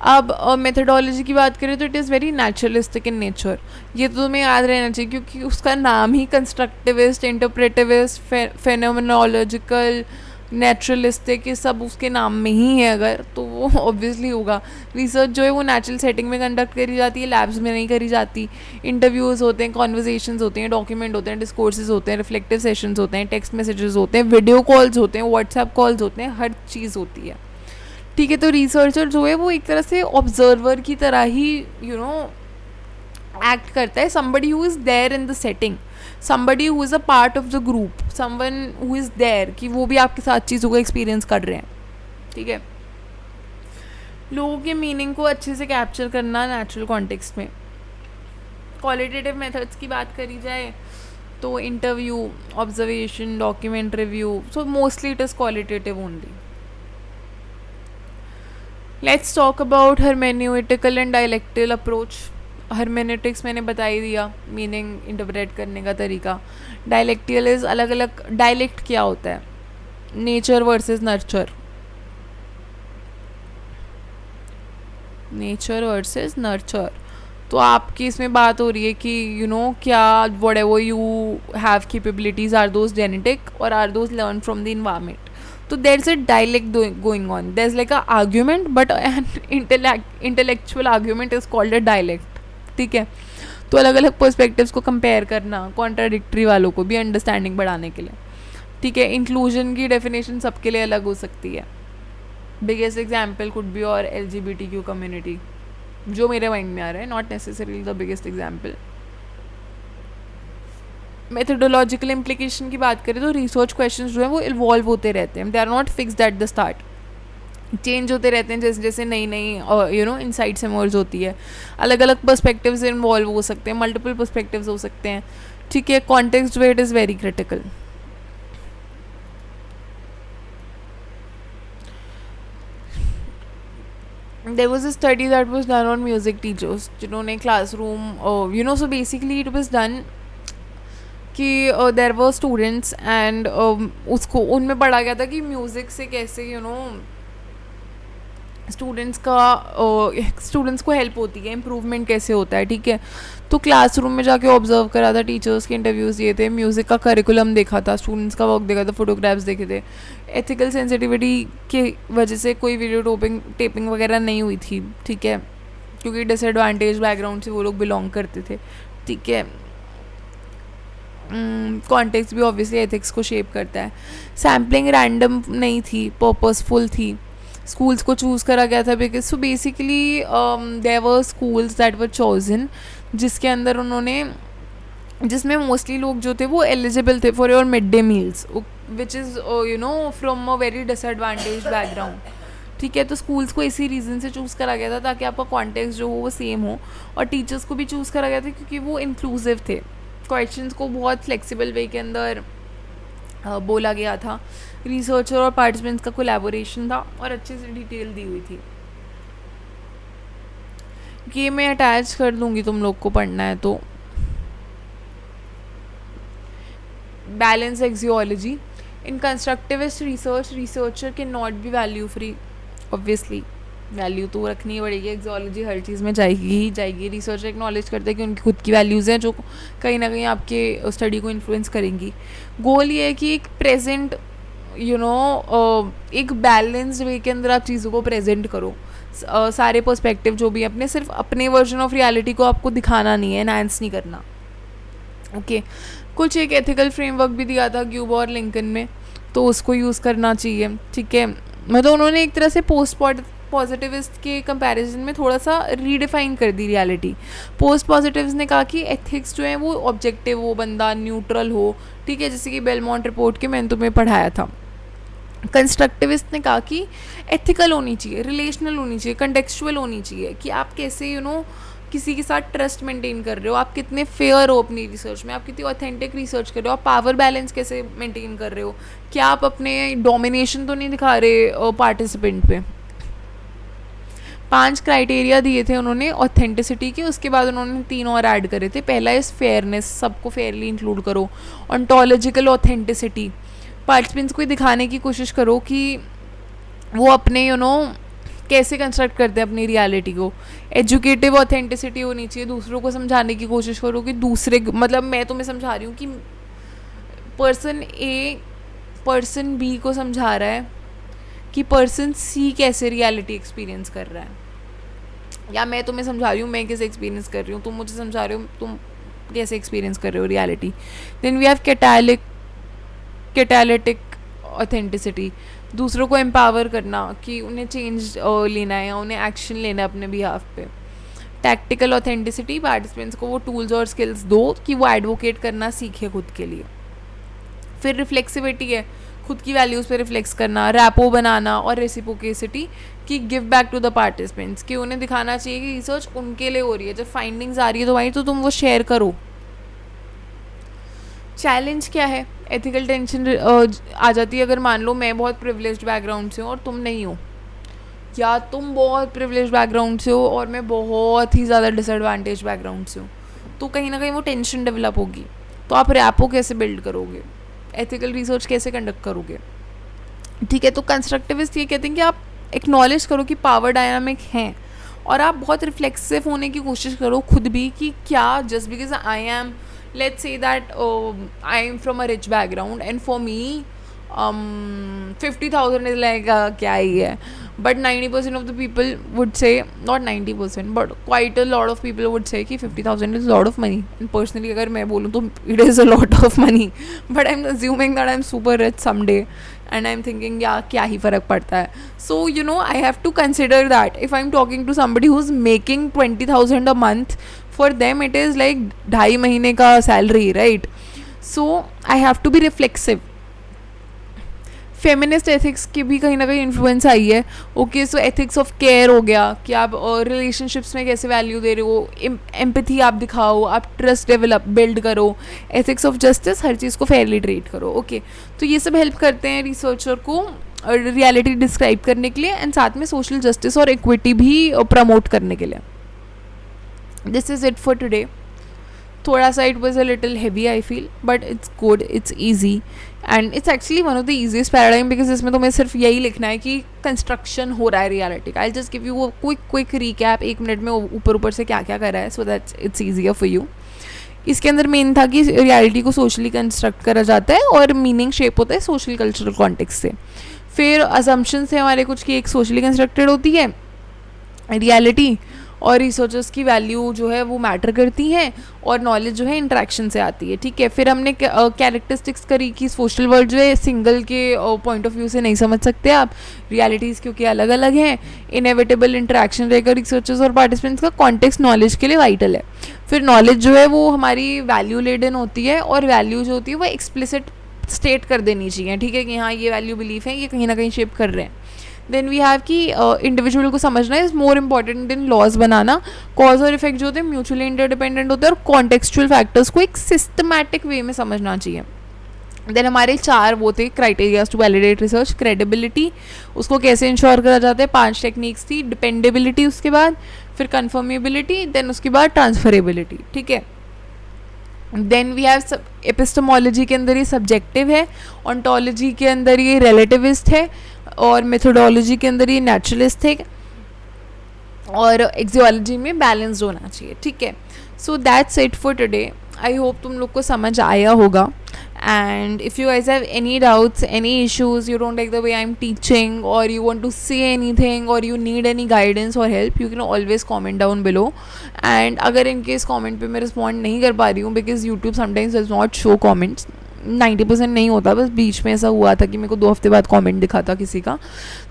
अब मेथडोलॉजी की बात करें तो it is very naturalistic in nature, ये तो तुम्हें याद रहना चाहिए क्योंकि उसका नाम ही कंस्ट्रक्टिविस्ट, इंटरप्रेटिविस्ट, फेनोमेनोलॉजिकल, नेचुरलिस्टिक, ये सब उसके नाम में ही है अगर, तो वो ऑब्वियसली होगा। रिसर्च जो है वो नेचुरल सेटिंग में कंडक्ट करी जाती है, लैब्स में नहीं करी जाती। इंटरव्यूज़ होते हैं, कॉन्वर्जेशंस होते हैं, डॉक्यूमेंट होते हैं, डिस्कोर्सेज होते हैं, रिफ्लेक्टिव सेशंस होते हैं, टेक्स्ट मैसेजेस होते हैं, वीडियो कॉल्स होते हैं, व्हाट्सएप कॉल्स होते हैं, हर चीज़ होती है। ठीक है, तो रिसर्चर जो है वो एक तरह से ऑब्जर्वर की तरह ही एक्ट करता है, somebody who is there in the setting, somebody who is a part of the group, someone who is there कि वो भी आपके साथ चीज़ों को एक्सपीरियंस कर रहे हैं। ठीक है, लोगों के मीनिंग को अच्छे से कैप्चर करना नेचुरल कॉन्टेक्स्ट में। क्वालिटेटिव मेथड्स की बात करी जाए तो interview, observation, document review, so mostly it is qualitative only. Let's talk about hermeneutical and dialectal approach. Hermeneutics मैंने बता ही दिया, मीनिंग इंटरप्रेट करने का तरीका. डायलेक्टियल इज अलग अलग. डायलेक्ट क्या होता है? Nature versus nurture. Nature versus nurture. तो आपकी इसमें बात हो रही है कि क्या whatever you have capabilities are those genetic और are those learn from the environment. तो there is a dialect going on. There is like a argument, but an intellectual argument is called a dialect. ठीक है. तो अलग अलग perspectives को compare करना, contradictory वालों को भी अंडरस्टैंडिंग बढ़ाने के लिए. ठीक है. इंक्लूजन की डेफिनेशन सबके लिए अलग हो सकती है. बिगेस्ट एग्जाम्पल कुड बी और LGBTQ कम्युनिटी, जो मेरे माइंड में आ रहा है, not necessarily the biggest example. Methodological implication की बात करें तो रिसर्च क्वेश्चंस जो है वो इवॉल्व होते रहते हैं. They are not fixed at the start. Change होते रहते हैं जैसे जैसे नई नई इनसाइट्स इमर्ज होती है. अलग अलग पर्सपेक्टिव्स इन्वॉल्व हो सकते हैं, मल्टीपल पर्सपेक्टिव्स हो सकते हैं. ठीक है. Context weight is very critical. There was a study that was done on music teachers, जिन्होंने classroom, so basically it was done कि there were students and उसको उनमें पढ़ा गया था कि म्यूज़िक से कैसे स्टूडेंट्स को हेल्प होती है, इम्प्रूवमेंट कैसे होता है. ठीक है. तो क्लासरूम में जाके ऑब्जर्व करा था, टीचर्स के इंटरव्यूज़ दिए थे, म्यूज़िक का करिकुलम देखा था, स्टूडेंट्स का वर्क देखा था, फोटोग्राफ्स देखे थे. एथिकल सेंसिटिविटी की वजह से कोई वीडियो टेपिंग वगैरह नहीं हुई थी. ठीक है. क्योंकि डिसएडवांटेज बैकग्राउंड से वो लोग बिलोंग करते थे. ठीक है. कॉन्टेक्स्ट भी ऑब्वियसली एथिक्स को शेप करता है. सैम्पलिंग रैंडम नहीं थी, पर्पसफुल थी. स्कूल्स को चूज़ करा गया था because so basically there were schools that were chosen जिसके अंदर जिसमें मोस्टली लोग जो थे वो एलिजिबल थे for your mid day meals, which is from a very disadvantage background. ठीक है. तो स्कूल्स को इसी रीज़न से चूज़ करा गया था ताकि आपका कॉन्टेक्स्ट जो हो वो सेम हो. और टीचर्स को भी चूज़ करा गया था क्योंकि वो इंक्लूसिव थे. क्वेश्चंस को बहुत फ्लेक्सिबल वे के अंदर बोला गया था. रिसर्चर और पार्टिसिपेंट्स का कोलैबोरेशन था और अच्छे से डिटेल दी हुई थी. ये मैं अटैच कर दूंगी, तुम लोग को पढ़ना है तो. Balance axiology. In constructivist research researcher can not be value free. Obviously value तो रखनी ही पड़ेगी. एक्सियोलॉजी हर चीज़ में जाएगी ही जाएगी. रिसर्चर एक्नॉलेज करते हैं कि उनकी खुद की वैल्यूज़ हैं जो कहीं ना कहीं आपके स्टडी को इन्फ्लुएंस करेंगी. गोल ये है कि एक प्रेजेंट एक बैलेंस्ड वे के अंदर आप चीज़ों को प्रेजेंट करो. सारे पर्सपेक्टिव जो भी अपने सिर्फ अपने वर्जन ऑफ रियलिटी को आपको दिखाना नहीं है, एनहांस नहीं करना. ओके. कुछ एक एथिकल फ्रेमवर्क भी दिया था ग्यूब और लिंकन में, तो उसको यूज़ करना चाहिए. ठीक है. मतलब उन्होंने एक तरह से पोस्ट पॉजिटिविस्ट के कंपैरिजन में थोड़ा सा रीडिफाइन कर दी रियलिटी. पोस्ट पॉजिटिव्स ने कहा कि एथिक्स जो है वो ऑब्जेक्टिव हो, बंदा न्यूट्रल हो. ठीक है. जैसे कि बेलमोंट रिपोर्ट के मैंने तुम्हें पढ़ाया था. कंस्ट्रक्टिविस्ट ने कहा कि एथिकल होनी चाहिए, रिलेशनल होनी चाहिए, कंटेक्चुअल होनी चाहिए कि आप कैसे किसी के साथ ट्रस्ट मेंटेन कर रहे हो, आप कितने फेयर हो अपनी रिसर्च में, आप कितनी ऑथेंटिक रिसर्च कर रहे हो, आप पावर बैलेंस कैसे मेंटेन कर रहे हो, क्या आप अपने डोमिनेशन तो नहीं दिखा रहे पार्टिसिपेंट पे. 5 क्राइटेरिया दिए थे उन्होंने ऑथेंटिसिटी के. उसके बाद उन्होंने 3 और ऐड करे थे. पहला इज़ फेयरनेस, सबको फेयरली इंक्लूड करो. ऑन्टोलॉजिकल ऑथेंटिसिटी, पार्टिसिपेंट्स को दिखाने की कोशिश करो कि वो अपने कैसे कंस्ट्रक्ट करते हैं अपनी रियलिटी को. एजुकेटिव ऑथेंटिसिटी होनी चाहिए, दूसरों को समझाने की कोशिश करो कि मतलब मैं तुम्हें समझा रही हूँ कि पर्सन ए पर्सन बी को समझा रहा है कि पर्सन सी कैसे रियलिटी एक्सपीरियंस कर रहा है, या मैं तुम्हें समझा रही हूँ मैं कैसे एक्सपीरियंस कर रही हूँ, तुम मुझे समझा रहे हो तुम कैसे एक्सपीरियंस कर रहे हो reality. Then we have catalytic authenticity, दूसरों को एम्पावर करना कि उन्हें चेंज लेना है या उन्हें एक्शन लेना है अपने बिहाफ पे. टैक्टिकल ऑथेंटिसिटी, पार्टिसिपेंट्स को वो टूल्स और स्किल्स दो कि वो एडवोकेट करना सीखे खुद के लिए. फिर रिफ्लेक्सिविटी है, खुद की वैल्यूज़ पे रिफ्लेक्स करना. रैपो बनाना और रेसिप्रोकेसिटी कि give back to the participants, कि उन्हें दिखाना चाहिए कि रिसर्च उनके लिए हो रही है. जब फाइंडिंग्स आ रही है तो भाई तो तुम वो शेयर करो. चैलेंज क्या है? एथिकल टेंशन आ जाती है अगर मान लो मैं बहुत प्रिविलेज्ड बैकग्राउंड से हूँ और तुम नहीं हो, या तुम बहुत प्रिविलेज बैकग्राउंड से हो और मैं बहुत ही ज़्यादा डिसएडवांटेज बैकग्राउंड से हूँ, तो कहीं ना कहीं वो टेंशन डेवलप होगी। तो आप रैपो कैसे बिल्ड करोगे? एथिकल रिसर्च कैसे कंडक्ट करोगे? ठीक है, तो कंस्ट्रक्टिविस्ट ये कहते हैं कि आप एक्नॉलेज करो कि पावर डायनामिक हैं, और आप बहुत रिफ्लेक्सिव होने की कोशिश करो खुद भी कि क्या just because I am, let's say that I am from a rich background and for me 50,000 is like क्या ही है, but 90% of the people would say, not 90% but quite a lot of people would say कि 50,000 is a lot of money, and personally अगर मैं बोलूँ तो it is a lot of money, but I'm assuming that I'm super rich someday and I'm thinking या क्या ही फ़र्क पड़ता है. So you know I have to consider that if I'm talking to somebody who's making 20,000 a month, for them it is like 2.5 महीने का salary, right? So I have to be reflexive. Feminist ethics की भी कहीं ना कहीं influence आई है. Okay, so ethics of care हो गया कि आप रिलेशनशिप्स में कैसे वैल्यू दे रहे हो, एम्पैथी आप दिखाओ, आप ट्रस्ट डेवलप बिल्ड करो. एथिक्स ऑफ जस्टिस, हर चीज़ को फेयरली ट्रीट करो. ओके, तो ये सब हेल्प करते हैं रिसर्चर को रियलिटी डिस्क्राइब करने के लिए, एंड साथ में सोशल जस्टिस और इक्विटी भी प्रमोट करने के लिए. This is it for today. थोड़ा सा it was a little heavy I feel, but it's good, it's easy and it's actually one of the easiest paradigm, because इसमें तुम्हें सिर्फ यही लिखना है कि कंस्ट्रक्शन हो रहा है रियलिटी का. I just give you quick recap 1 minute में ऊपर ऊपर से क्या क्या कर रहा है, so that it's easier for you. इसके अंदर मेन था कि रियलिटी को सोशली कंस्ट्रक्ट करा जाता है और मीनिंग शेप होता है सोशल कल्चरल कॉन्टेक्स्ट से. फिर असम्पशन से हमारे कुछ की एक सोशली कंस्ट्रक्टेड होती है रियलिटी, और रिसर्चर्स की वैल्यू जो है वो मैटर करती हैं, और नॉलेज जो है इंटरेक्शन से आती है. ठीक है, फिर हमने कैरेक्टरिस्टिक्स करी कि सोशल वर्ल्ड जो है सिंगल के पॉइंट ऑफ व्यू से नहीं समझ सकते आप, रियलिटीज़ क्योंकि अलग अलग हैं. इनएविटेबल इंटरेक्शन रहेगा रिसर्चर्स और पार्टिसिपेंट्स का, कॉन्टेक्स्ट नॉलेज के लिए वाइटल है. फिर नॉलेज जो है वो हमारी वैल्यू लेडन होती है, और वैल्यू जो होती है वो एक्सप्लिसिट स्टेट कर देनी चाहिए. ठीक है, कि हाँ ये वैल्यू बिलीफ है, ये कहीं ना कहीं शेप कर रहे हैं. देन वी हैव कि इंडिविजुअल को समझना is more important than laws बनाना. कॉज और इफेक्ट जो होते हैं म्यूचुअली इंटरडिपेंडेंट होते हैं, और कॉन्टेक्चुअल फैक्टर्स को एक सिस्टमैटिक वे में समझना चाहिए. देन हमारे 4 वो थे criterias to validate research. Credibility, उसको कैसे इंश्योर करा जाता है, 5 टेक्निक्स थी. डिपेंडेबिलिटी उसके बाद, फिर कन्फर्मेबिलिटी, देन उसके बाद ट्रांसफरेबिलिटी. ठीक है, देन वी हैव एपिस्टेमोलॉजी के अंदर ये सब्जेक्टिव है, ऑन्टोलॉजी के अंदर ये रिलेटिविस्ट है, और मेथोडोलॉजी के अंदर ये नेचुरलिस्ट है, और एक्सियोलॉजी में बैलेंस्ड होना चाहिए. ठीक है, so that's it for today. I hope तुम लोग को समझ आया होगा. And if you guys have any doubts, any issues, you don't like the way I'm teaching, or you want to say anything, or you need any guidance or help, you can always comment down below. And अगर in case comment पे मैं respond नहीं कर पा रही हूँ, because YouTube sometimes does not show comments, 90% नहीं होता, बस बीच में ऐसा हुआ था कि मेरे को 2 हफ्ते बाद कमेंट दिखा था किसी का,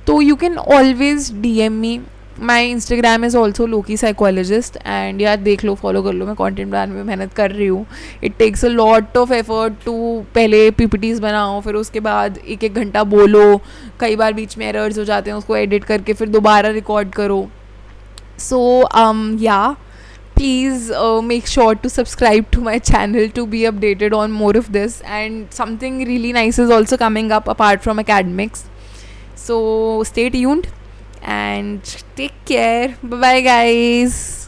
तो you can always DM me. My Instagram is also Loki psychologist, and यार देख लो, फॉलो कर लो. मैं कंटेंट बनाने में मेहनत कर रही हूँ. It takes a lot of effort to पहले PPTs बनाओ, फिर उसके बाद 1-1 घंटा बोलो, कई बार बीच में एरर्स हो जाते हैं, उसको एडिट करके फिर दोबारा रिकॉर्ड करो. सो या please make sure to subscribe to my channel to be updated on more of this, and something really nice is also coming up apart from academics. So stay tuned and take care. Bye bye guys.